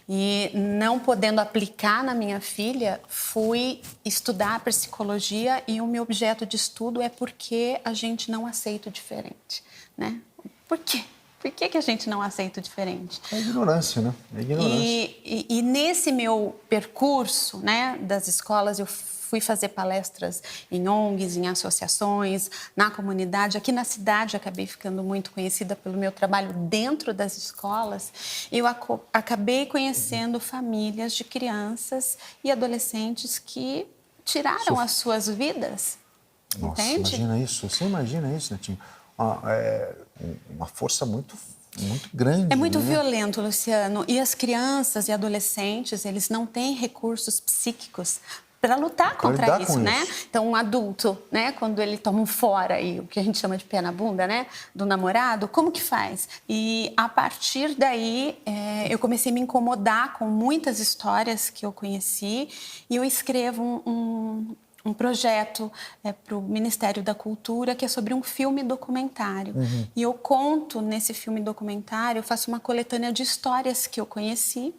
M: E não podendo aplicar na minha filha, fui estudar psicologia e o meu objeto de estudo é por que a gente não aceita o diferente, né? Por quê? Por que a gente não aceita o diferente?
B: É ignorância, né? É ignorância.
M: E nesse meu percurso, né, das escolas, eu fui fazer palestras em ONGs, em associações, na comunidade. Aqui na cidade, acabei ficando muito conhecida pelo meu trabalho dentro das escolas. Eu acabei conhecendo famílias de crianças e adolescentes que tiraram as suas vidas.
B: Nossa,
M: entende?
B: imagina isso. Você imagina isso, Netinho? Uma força muito grande.
M: É muito
B: né?
M: violento, Luciano. E as crianças e adolescentes, eles não têm recursos psíquicos para lutar contra isso, né? Então, um adulto, né, quando ele toma um fora, e o que a gente chama de pé na bunda, né, do namorado, como que faz? E a partir daí, eu comecei a me incomodar com muitas histórias que eu conheci e eu escrevo um projeto para o Ministério da Cultura que é sobre um filme documentário. E eu conto nesse filme documentário, eu faço uma coletânea de histórias que eu conheci,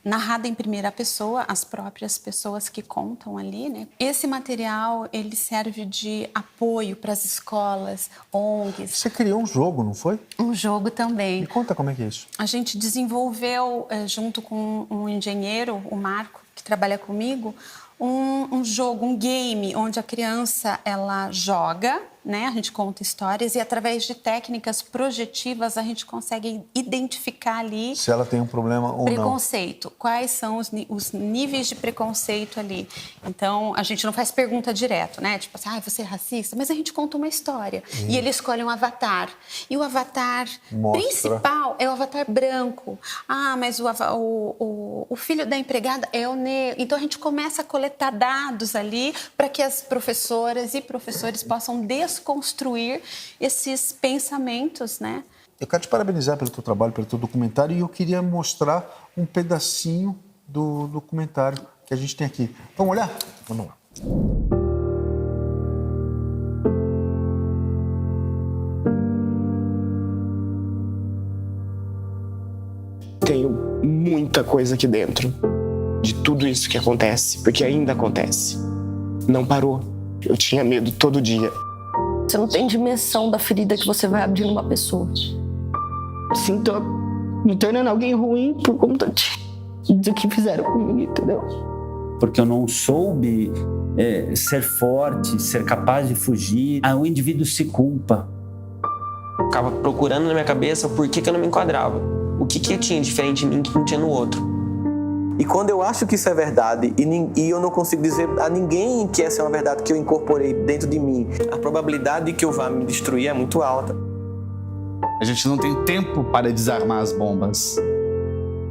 M: narrada em primeira pessoa, as próprias pessoas que contam ali, né? Esse material, ele serve de apoio para as escolas, ONGs.
B: Você criou um jogo, não foi?
M: Um jogo também.
B: Me conta como é que é isso.
M: A gente desenvolveu, junto com um engenheiro, o Marco, que trabalha comigo, um jogo, um game, onde a criança, ela joga, né? A gente conta histórias e através de técnicas projetivas a gente consegue identificar ali...
B: Se ela tem um problema ou não.
M: Preconceito. Quais são os níveis de preconceito ali. Então, a gente não faz pergunta direto, né? Tipo assim, você é racista? Mas a gente conta uma história. E ele escolhe um avatar. E o avatar principal é o avatar branco. Mas o filho da empregada é o negro. Então, a gente começa a coletar dados ali para que as professoras e professores possam desconstruir esses pensamentos, né?
B: Eu quero te parabenizar pelo teu trabalho, pelo teu documentário, e eu queria mostrar um pedacinho do documentário que a gente tem aqui. Vamos olhar? Vamos lá.
N: Tenho muita coisa aqui dentro de tudo isso que acontece, porque ainda acontece. Não parou. Eu tinha medo todo dia.
O: Você não tem dimensão da ferida que você vai abrir numa pessoa. Sinto me tornando alguém ruim por conta do que fizeram comigo, entendeu?
P: Porque eu não soube ser forte, ser capaz de fugir. Aí o indivíduo se culpa.
Q: ficava procurando na minha cabeça por que eu não me enquadrava. O que eu tinha diferente em mim que não tinha no outro.
R: E quando eu acho que isso é verdade e eu não consigo dizer a ninguém que essa é uma verdade que eu incorporei dentro de mim, a probabilidade de que eu vá me destruir é muito alta.
S: A gente não tem tempo para desarmar as bombas.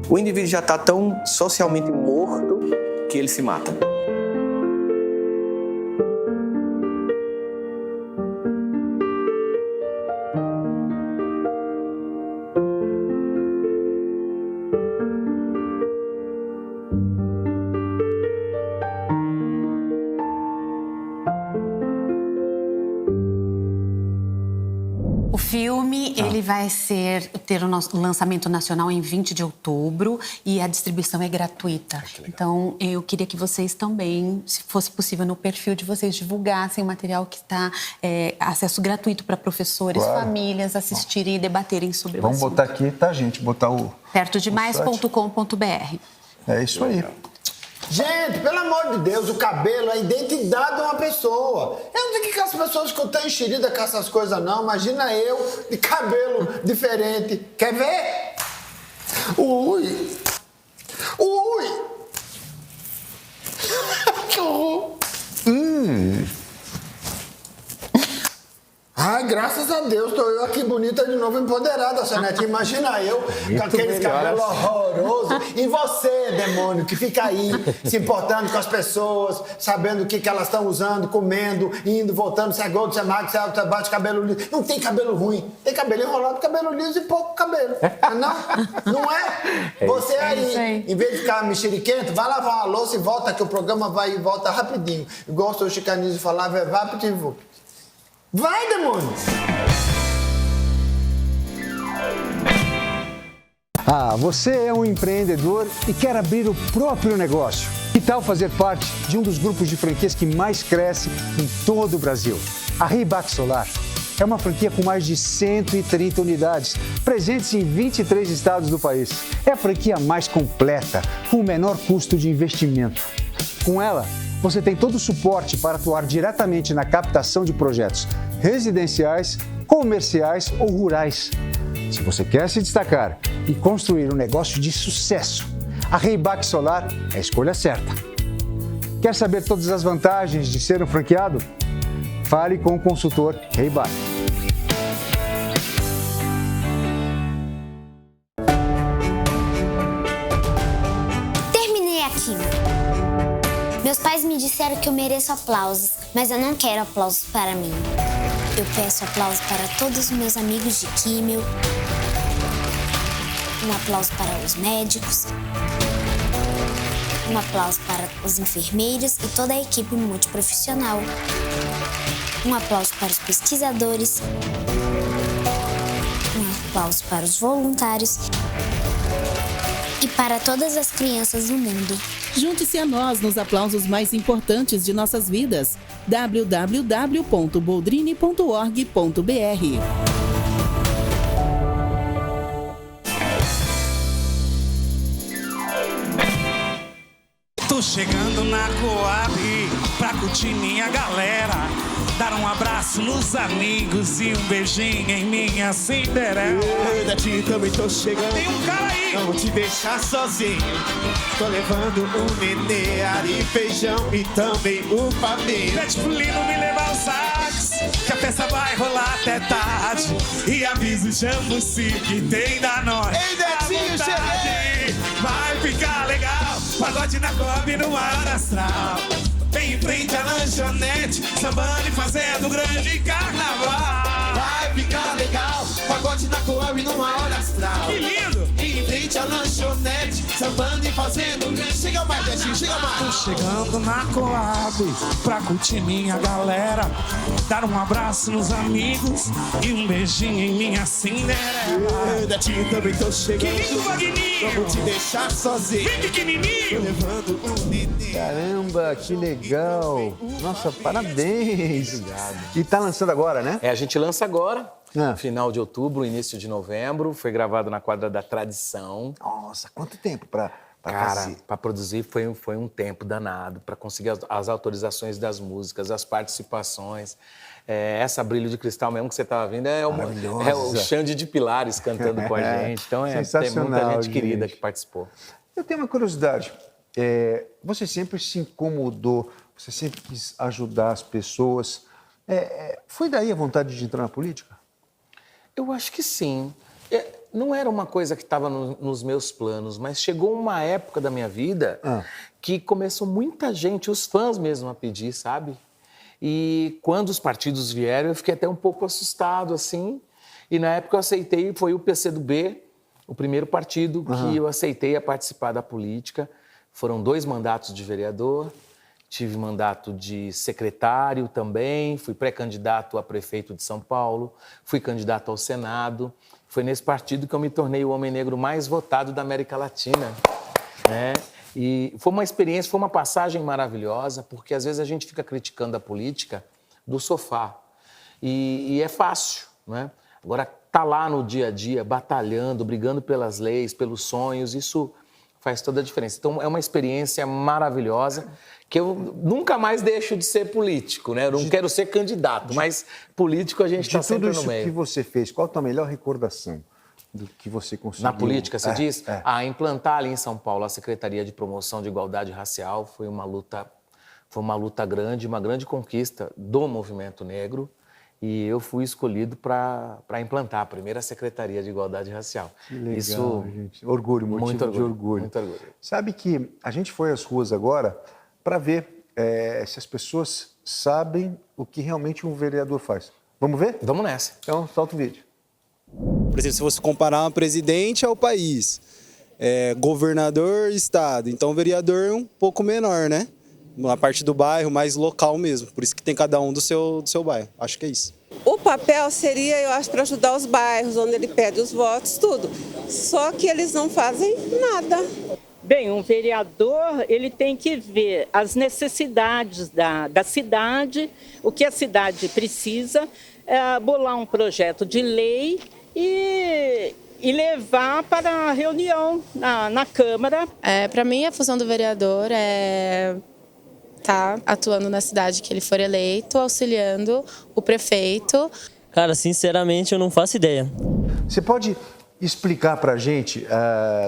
R: O indivíduo já está tão socialmente morto que ele se mata.
M: O filme, ele vai ter o nosso lançamento nacional em 20 de outubro e a distribuição é gratuita. Então, eu queria que vocês também, se fosse possível, no perfil de vocês, divulgassem o material que está acesso gratuito para professores,
B: Claro.
M: famílias assistirem e debaterem sobre o
B: Vamos
M: assunto.
B: botar aqui, tá, gente? Botar o...
M: pertodemais.com.br.
B: É isso aí.
A: Gente, pelo amor de Deus, o cabelo é a identidade de uma pessoa. Eu não sei que as pessoas ficam tão enxeridas com essas coisas, não. Imagina eu de cabelo diferente. Quer ver? Ui! Ui! Que horror! Ai, graças a Deus, tô eu aqui bonita de novo, empoderada, Sonetinha. Imagina eu com aqueles cabelos horrorosos. E você, demônio, que fica aí se importando com as pessoas, sabendo o que elas estão usando, comendo, indo, voltando, se é gordo, se é magro, se é alto, se é baixo, cabelo liso. Não tem cabelo ruim. Tem cabelo enrolado, cabelo liso e pouco cabelo. Não? Não é? Você aí, em vez de ficar mexeriquento, vai lavar uma louça e volta, que o programa vai e volta rapidinho. Igual o seu Chicanismo falava, é rápido. Vai, demônio!
B: Ah, você é um empreendedor e quer abrir o próprio negócio. Que tal fazer parte de um dos grupos de franquias que mais cresce em todo o Brasil? A Reibac Solar é uma franquia com mais de 130 unidades, presentes em 23 estados do país. É a franquia mais completa, com o menor custo de investimento. Com ela, você tem todo o suporte para atuar diretamente na captação de projetos residenciais, comerciais ou rurais. Se você quer se destacar e construir um negócio de sucesso, a Reibac Solar é a escolha certa. Quer saber todas as vantagens de ser um franqueado? Fale com o consultor Reibac.
T: Terminei aqui. Meus pais me disseram que eu mereço aplausos, mas eu não quero aplausos para mim. Eu peço aplausos para todos os meus amigos de químio, um aplauso para os médicos, um aplauso para os enfermeiros e toda a equipe multiprofissional, um aplauso para os pesquisadores, um aplauso para os voluntários e para todas as crianças do mundo.
U: Junte-se a nós nos aplausos mais importantes de nossas vidas. www.boldrini.org.br.
C: Tô chegando na Coab pra curtir minha galera, dar um abraço nos amigos e um beijinho em minha Cinderela.
V: Eu daqui também tô chegando.
C: Tem um cara aí.
V: Não vou te deixar sozinho. Tô levando um nenê, ari, feijão e também o pavê.
C: Pede pro Lino me levar o sax, que a festa vai rolar até tarde. E avisa o Jambuci que tem da nós.
V: Ei, Netinho, cheguei!
C: Vai ficar legal, pagode na Coab no maior astral. Bem em frente à lanchonete, sambando e fazendo grande carnaval.
V: Vai ficar legal, pagode na Coab no maior astral.
C: Que lindo!
V: Em frente à lanchonete, sambando e fazendo grande. Chega mais, Netinho, chega mais.
C: Tô chegando na Coab pra curtir minha galera, dar um abraço nos amigos e um beijinho em minha Cinderela.
V: Eu daqui também tô chegando.
C: Que lindo, Magninho!
V: Não vou te deixar sozinho.
C: Vem, pequenininho!
V: Tô levando um nenê.
B: Caramba, que legal! Nossa, parabéns! Obrigado. E tá lançando agora, né?
D: A gente lança agora, final de outubro, início de novembro. Foi gravado na quadra da Tradição.
B: Nossa, quanto tempo pra
D: Cara, para produzir foi um tempo danado, para conseguir as autorizações das músicas, as participações. Essa Brilho de Cristal mesmo que você estava vendo é o Xande de Pilares cantando com a gente. Então tem muita gente querida que participou.
B: Eu tenho uma curiosidade. Você sempre se incomodou, você sempre quis ajudar as pessoas. Foi daí a vontade de entrar na política?
D: Eu acho que sim. Não era uma coisa que estava nos meus planos, mas chegou uma época da minha vida que começou muita gente, os fãs mesmo, a pedir, sabe? E quando os partidos vieram, eu fiquei até um pouco assustado, assim. E na época eu aceitei, foi o PCdoB, o primeiro partido que eu aceitei a participar da política. Foram 2 mandatos de vereador, tive mandato de secretário também, fui pré-candidato a prefeito de São Paulo, fui candidato ao Senado. Foi nesse partido que eu me tornei o homem negro mais votado da América Latina, né? E foi uma experiência, foi uma passagem maravilhosa, porque às vezes a gente fica criticando a política do sofá. E é fácil, né? Agora, tá lá no dia a dia, batalhando, brigando pelas leis, pelos sonhos, isso faz toda a diferença. Então, é uma experiência maravilhosa que eu nunca mais deixo de ser político, né? Eu não quero ser candidato, mas político a gente está sempre no meio.
B: De tudo isso que você fez, qual a tua melhor recordação do que você conseguiu?
D: Na política, você diz? Implantar ali em São Paulo a Secretaria de Promoção de Igualdade Racial foi uma luta grande, uma grande conquista do movimento negro. E eu fui escolhido para implantar a primeira Secretaria de Igualdade Racial.
B: Que legal, gente. Orgulho, motivo de orgulho.
D: Muito orgulho.
B: Sabe que a gente foi às ruas agora para ver se as pessoas sabem o que realmente um vereador faz. Vamos ver?
D: Vamos nessa.
B: Então, solta o vídeo.
F: Por exemplo, se você comparar um presidente ao país, governador, estado, então o vereador é um pouco menor, né? Na parte do bairro, mais local mesmo. Por isso que tem cada um do seu bairro. Acho que é isso.
G: O papel seria, eu acho, para ajudar os bairros, onde ele pede os votos, tudo. Só que eles não fazem nada.
W: Bem, um vereador, ele tem que ver as necessidades da cidade, o que a cidade precisa, bolar um projeto de lei e levar para a reunião na Câmara.
X: Para mim, a função do vereador é estar atuando na cidade que ele for eleito, auxiliando o prefeito.
K: Cara, sinceramente, eu não faço ideia.
B: Você pode explicar para a gente,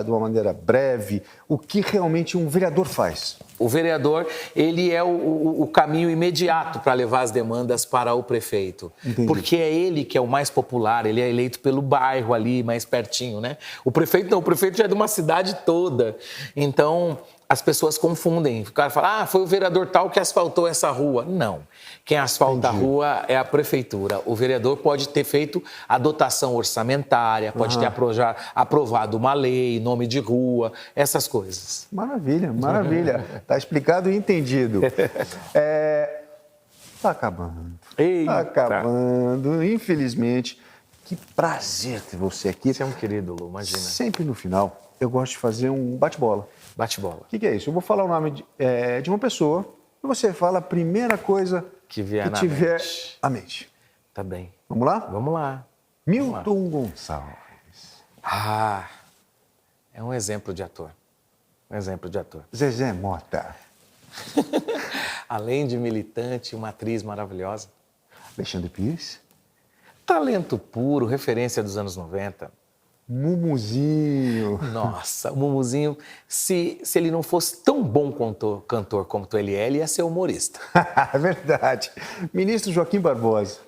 B: de uma maneira breve, o que realmente um vereador faz?
D: O vereador, ele é o caminho imediato para levar as demandas para o prefeito.
B: Entendi.
D: Porque é ele que é o mais popular, ele é eleito pelo bairro ali, mais pertinho, né? O prefeito não, o prefeito já é de uma cidade toda. Então, as pessoas confundem. O cara fala, foi o vereador tal que asfaltou essa rua. Não. Quem asfalta a rua é a prefeitura. O vereador pode ter feito a dotação orçamentária, pode ter aprovado uma lei, nome de rua, essas coisas.
B: Maravilha, maravilha. Está explicado e entendido. Está acabando. Está acabando, infelizmente. Que prazer ter você aqui.
D: Você é um querido, Lu, imagina.
B: Sempre no final, eu gosto de fazer um bate-bola.
D: Bate-bola.
B: O que é isso? Eu vou falar o nome de uma pessoa e você fala a primeira coisa que tiver à mente.
D: Tá bem.
B: Vamos lá?
D: Vamos lá.
B: Milton Gonçalves.
D: É um exemplo de ator. Um exemplo de ator.
B: Zezé Mota.
D: Além de militante, uma atriz maravilhosa.
B: Alexandre Pires.
D: Talento puro, referência dos anos 90.
B: Mumuzinho.
D: Nossa, o Mumuzinho, se ele não fosse tão bom cantor como ele é, ele ia ser humorista.
B: É verdade. Ministro Joaquim Barbosa.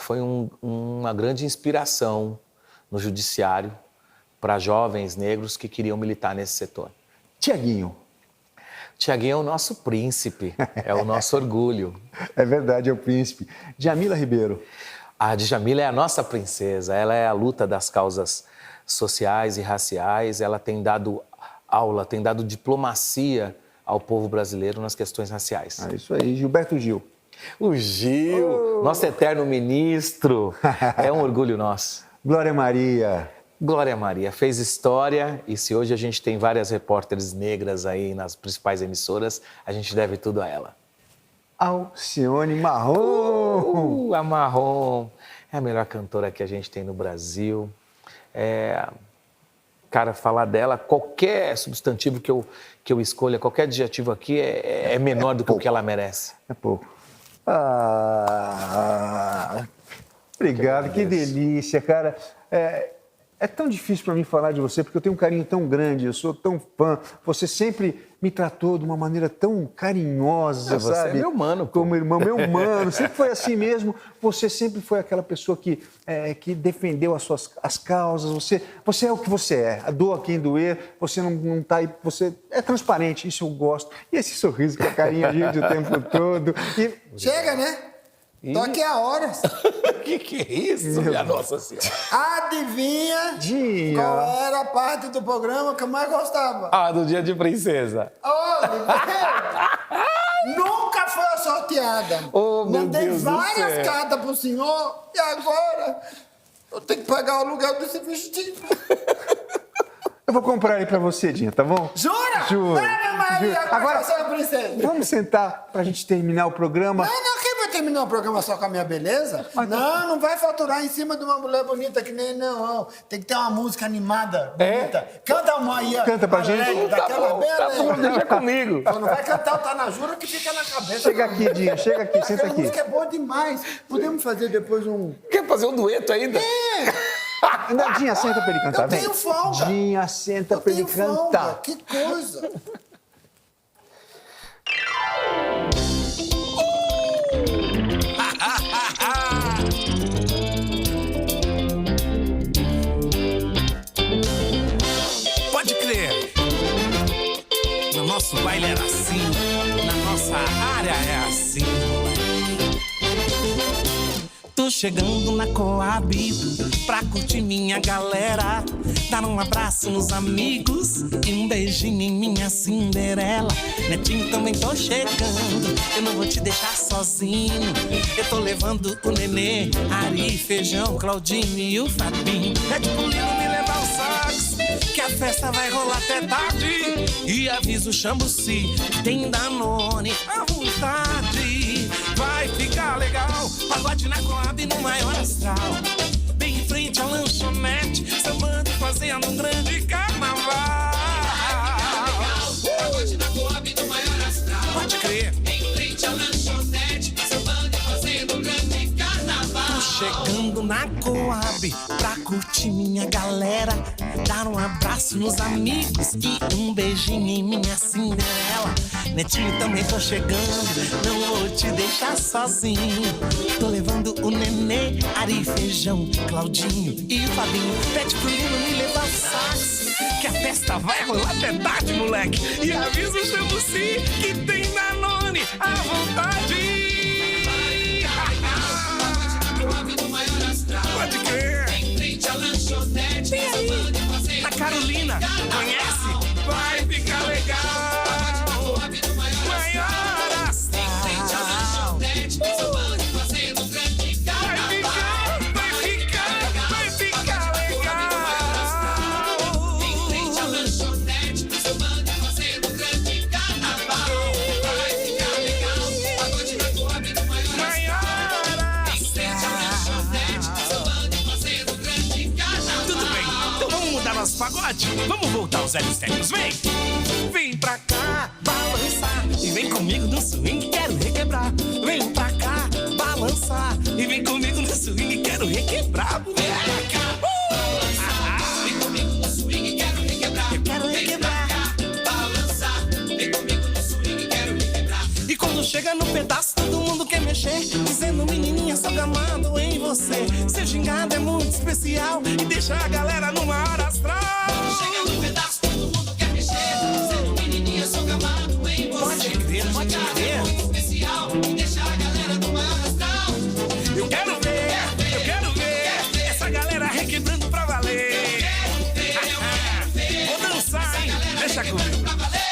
D: Foi uma grande inspiração no judiciário para jovens negros que queriam militar nesse setor.
B: Tiaguinho.
D: Tiaguinho é o nosso príncipe, é o nosso orgulho.
B: É verdade, é o príncipe. Djamila Ribeiro.
D: A Djamila é a nossa princesa, ela é a luta das causas sociais e raciais, ela tem dado aula, tem dado diplomacia ao povo brasileiro nas questões raciais.
B: É isso aí, Gilberto Gil.
D: O Gil, nosso eterno ministro, é um orgulho nosso.
B: Glória Maria.
D: Glória Maria, fez história e se hoje a gente tem várias repórteres negras aí nas principais emissoras, a gente deve tudo a ela.
B: Alcione Marrom.
D: A Marrom é a melhor cantora que a gente tem no Brasil. Cara, falar dela, qualquer substantivo que eu escolha, qualquer adjetivo aqui é menor do que o que ela merece.
B: É pouco. Obrigado, que delícia, cara. É tão difícil para mim falar de você, porque eu tenho um carinho tão grande, eu sou tão fã. Você sempre me tratou de uma maneira tão carinhosa,
D: Você
B: sabe?
D: é meu mano.
B: Como irmão, meu mano. Sempre foi assim mesmo. Você sempre foi aquela pessoa que defendeu as causas. Você é o que você é. A doa quem doer. Você não tá aí. Você é transparente, isso eu gosto. E esse sorriso que acarinha a gente o tempo todo.
A: Chega, né? Tô aqui há horas.
D: que é isso, minha Nossa Senhora?
A: Adivinha qual era a parte do programa que eu mais gostava?
D: Do Dia de Princesa.
A: Nunca foi a sorteada.
D: Meu
A: Mandei
D: Deus do
A: várias
D: céu.
A: cartas pro senhor e agora eu tenho que pagar o aluguel desse vestido.
B: Eu vou comprar ele pra você, Dinha, tá bom?
A: Jura?
B: Juro.
A: Ave Maria,
B: Agora,
A: sou a princesa.
B: vamos sentar pra gente terminar o programa.
A: Não, quem vai terminar o programa só com a minha beleza? Não vai faturar em cima de uma mulher bonita que nem não. Tem que ter uma música animada, bonita. Canta uma aí, ó.
B: Canta pra gente.
A: Alegre, daquela
D: Tá bom, deixa comigo.
A: Não vai cantar o Tá na Jura que fica na cabeça.
B: Chega aqui, Dinha, chega aqui, senta
A: Aquela
B: aqui.
A: música é boa demais. Podemos fazer depois um...
D: Quer fazer um dueto ainda?
B: Não, Dinha, senta pra ele cantar,
A: Eu
B: vem.
A: tenho folga.
B: Dinha, senta pra ele cantar.
A: Que coisa.
C: Pode crer. No nosso baile era assim, na nossa área é assim. Tô chegando na Coab pra curtir minha galera, dar um abraço nos amigos e um beijinho em minha Cinderela. Netinho, também tô chegando, eu não vou te deixar sozinho. Eu tô levando o Nenê, Ari, Feijão, Claudinho e o Fabinho. Pede pro Lino me levar o sax, que a festa vai rolar até tarde. E avisa o Xambuci, tem Danone à vontade. Vai ficar legal, pagode na Coab no maior astral. Bem em frente à lanchonete, sambando e fazendo um grande carnaval. Pagode na Coab no maior astral. Pode crer. Bem em frente à lanchonete, sambando e fazendo um grande carnaval. Tô chegando na Coab pra curtir minha galera, dar um abraço nos amigos e um beijinho em minha Cinderela. Netinho, também tô chegando, não vou te deixar sozinho. Tô levando o Nenê, Ari, Feijão, Claudinho e o Fabinho. Pede pro Lino me levar o sax, que a festa vai rolar até tarde, moleque. E avisa o Xambuci que tem Danone à vontade. Pode crer. Em frente à lanchonete, tem aí, na Carolina, conhece? Vai ficar legal. Maior astral. Em frente à lanchonete, sambando e fazendo um grande carnaval. Vai ficar legal. Em frente à lanchonete, sambando e fazendo um grande carnaval. Vai ficar legal. Pagode na Coab no maior astral. Em frente à lanchonete, sambando e fazendo um grande carnaval. Tudo bem, então vamos mudar nosso pagode? Vamos voltar aos velhos tempos, vem! Vem pra cá, balançar e vem comigo no swing, quero requebrar. Vem pra cá, balançar e vem comigo no swing, quero requebrar. Vem pra cá, balançar, vem comigo no swing, quero requebrar. Eu quero requebrar. Vem pra cá, balançar, vem comigo no swing, quero requebrar. E quando chega no pedaço, todo mundo quer mexer, dizendo menininha, sou gamado em você. Seu gingado é muito especial e deixa a galera numa hora astral. Quando chega no pedaço, todo mundo quer mexer, dizendo menininha, sou gamado em você. Pode crer, pode crer. Especial e deixa a galera numa hora astral. Eu quero ver essa galera requebrando pra valer. Vou dançar, hein? Deixa comigo.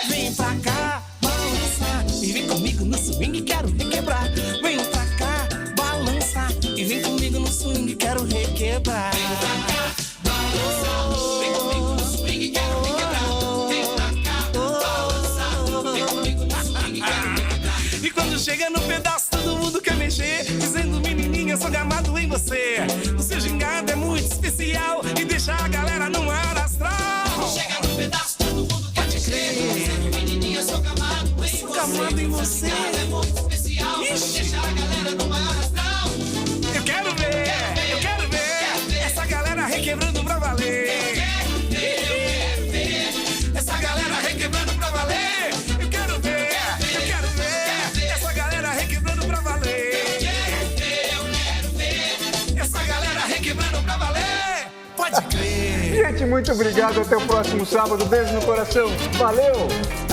C: Vem pra cá, balançar e vem comigo no swing, quero requebrar. Vem pra cá, balançar e vem comigo no swing, quero requebrar. Vem pra cá, balançar, vem comigo no swing, quero requebrar. Vem pra cá, balançar, vem comigo no swing, quero requebrar. E quando chega no pedaço, todo mundo quer mexer, dizendo menininha, sou gamado em você. O seu gingado é muito especial e deixa a galera numa hora astral. você. É muito especial, deixar a galera no maior astral. Eu quero ver essa galera requebrando pra valer. Essa galera requebrando pra valer. Eu quero ver essa galera requebrando pra valer. Essa galera requebrando pra valer. Pode crer.
B: Gente, muito obrigado. Até o próximo sábado. Beijo no coração. Valeu!